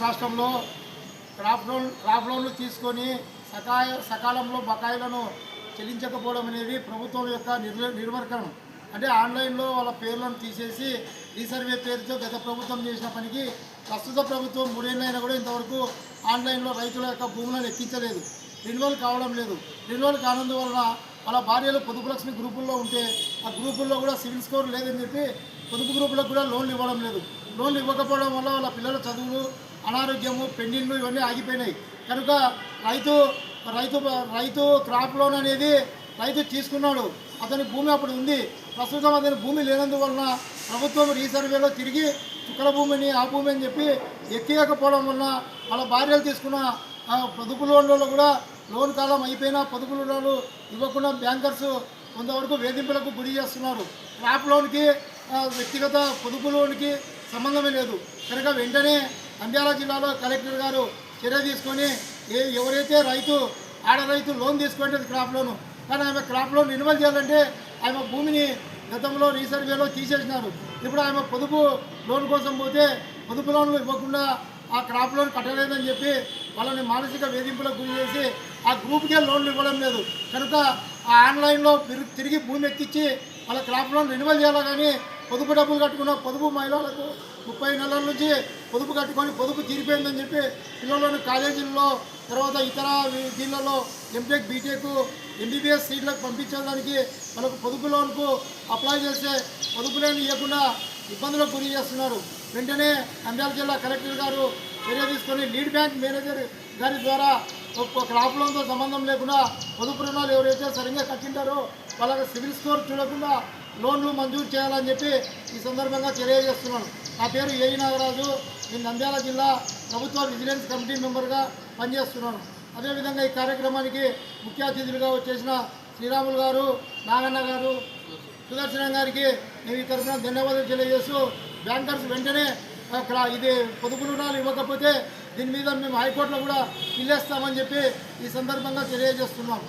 రాష్ట్రంలో క్రాప్ లోన్లు తీసుకొని సకాలంలో బకాయిలను చెల్లించకపోవడం అనేది ప్రభుత్వం యొక్క నిర్వహణం. అంటే ఆన్లైన్లో వాళ్ళ పేర్లను తీసేసి రీసర్వే పేరుతో గత ప్రభుత్వం చేసిన పనికి ప్రస్తుత ప్రభుత్వం 3 ఏళ్ళైనా కూడా ఇంతవరకు ఆన్లైన్లో రైతుల యొక్క భూములను ఎక్కించలేదు. రెన్యువల్ కావడం లేదు. రెన్యువల్ కానందువలన వాళ్ళ భార్యలు పొదుపు లక్ష్మి గ్రూపుల్లో ఉంటే ఆ గ్రూపుల్లో కూడా సివిల్ స్కోర్ లేదని చెప్పి పొదుపు గ్రూపులకు కూడా లోన్లు ఇవ్వడం లేదు. లోన్లు ఇవ్వకపోవడం వల్ల వాళ్ళ పిల్లల చదువులు, అనారోగ్యము, పెండింగ్లు ఇవన్నీ ఆగిపోయినాయి. కనుక రైతు క్రాప్ లోన్ అనేది రైతు తీసుకున్నాడు, అతని భూమి అప్పుడు ఉంది. ప్రస్తుతం అతని భూమి లేనందువలన ప్రభుత్వం రీసర్వేలో తిరిగి చుక్కల భూమిని ఆ భూమి అని చెప్పి ఎక్కియకపోవడం వలన వాళ్ళ భార్యలు తీసుకున్న పొదుపు లోన్లలో కూడా లోన్ కాలం అయిపోయినా పొదుపు లోన్లు ఇవ్వకుండా బ్యాంకర్స్ కొంతవరకు వేధింపులకు గురి చేస్తున్నారు. క్రాప్ లోన్కి వ్యక్తిగత పొదుపు లోన్కి సంబంధమే లేదు. కనుక వెంటనే నంద్యాల జిల్లాలో కలెక్టర్ గారు చర్య తీసుకొని ఎవరైతే ఆడ రైతు లోన్ తీసుకుంటే క్రాప్ లోను, కానీ ఆమె క్రాప్ లోన్ రెన్యువల్ చేయాలంటే ఆమె భూమిని గతంలో రీసర్వేలో తీసేసినారు. ఇప్పుడు ఆమె పొదుపు లోన్ కోసం పోతే పొదుపు లోన్లు ఇవ్వకుండా ఆ క్రాప్ లోన్ కట్టలేదని చెప్పి వాళ్ళని మానసిక వేధింపులకు గురి చేసి ఆ గ్రూప్కే లోన్లు ఇవ్వడం లేదు. కనుక ఆ ఆన్లైన్లో తిరిగి భూమి ఎక్కించి వాళ్ళ క్రాప్ లోన్ రెన్యువల్ చేయాలి. కానీ పొదుపు డబ్బులు కట్టుకున్న పొదుపు మహిళలకు 30 నెలల నుంచి పొదుపు కట్టుకొని పొదుపు తీరిపోయిందని చెప్పి పిల్లలను కాలేజీల్లో తర్వాత ఇతర దీనిలలో ఎంటెక్, బీటెక్, ఎంబీబీఎస్ సీట్లకు పంపించడానికి వాళ్ళకు పొదుపు లోన్కు అప్లై చేస్తే పొదుపు లోన్ ఇవ్వకుండా ఇబ్బందులకు గురి చేస్తున్నారు. వెంటనే నంద్యాల జిల్లా కలెక్టర్ గారు చర్య తీసుకొని లీడ్ బ్యాంక్ మేనేజర్ గారి ద్వారా క్రాప్ లోన్తో సంబంధం లేకుండా పొదుపు రుణాలు ఎవరైతే సరిగ్గా కట్టింటారో వాళ్ళకి సివిల్ స్కోర్ చూడకుండా లోన్లు మంజూరు చేయాలని చెప్పి ఈ సందర్భంగా తెలియజేస్తున్నాను. నా పేరు ఏఈ నాగరాజు. నేను నంద్యాల జిల్లా ప్రభుత్వ విజిలెన్స్ కమిటీ మెంబర్గా పనిచేస్తున్నాను. అదేవిధంగా ఈ కార్యక్రమానికి ముఖ్య అతిథులుగా వచ్చేసిన శ్రీరాములు గారు, నాగన్న గారు, సుదర్శనం గారికి నేను ఈ తరఫున ధన్యవాదాలు తెలియజేస్తూ బ్యాంకర్స్ వెంటనే ఇది పొదుపు రుణాలు ఇవ్వకపోతే దీని మీద మేము హైకోర్టులో కూడా పిల్లేస్తామని చెప్పి ఈ సందర్భంగా తెలియజేస్తున్నాం.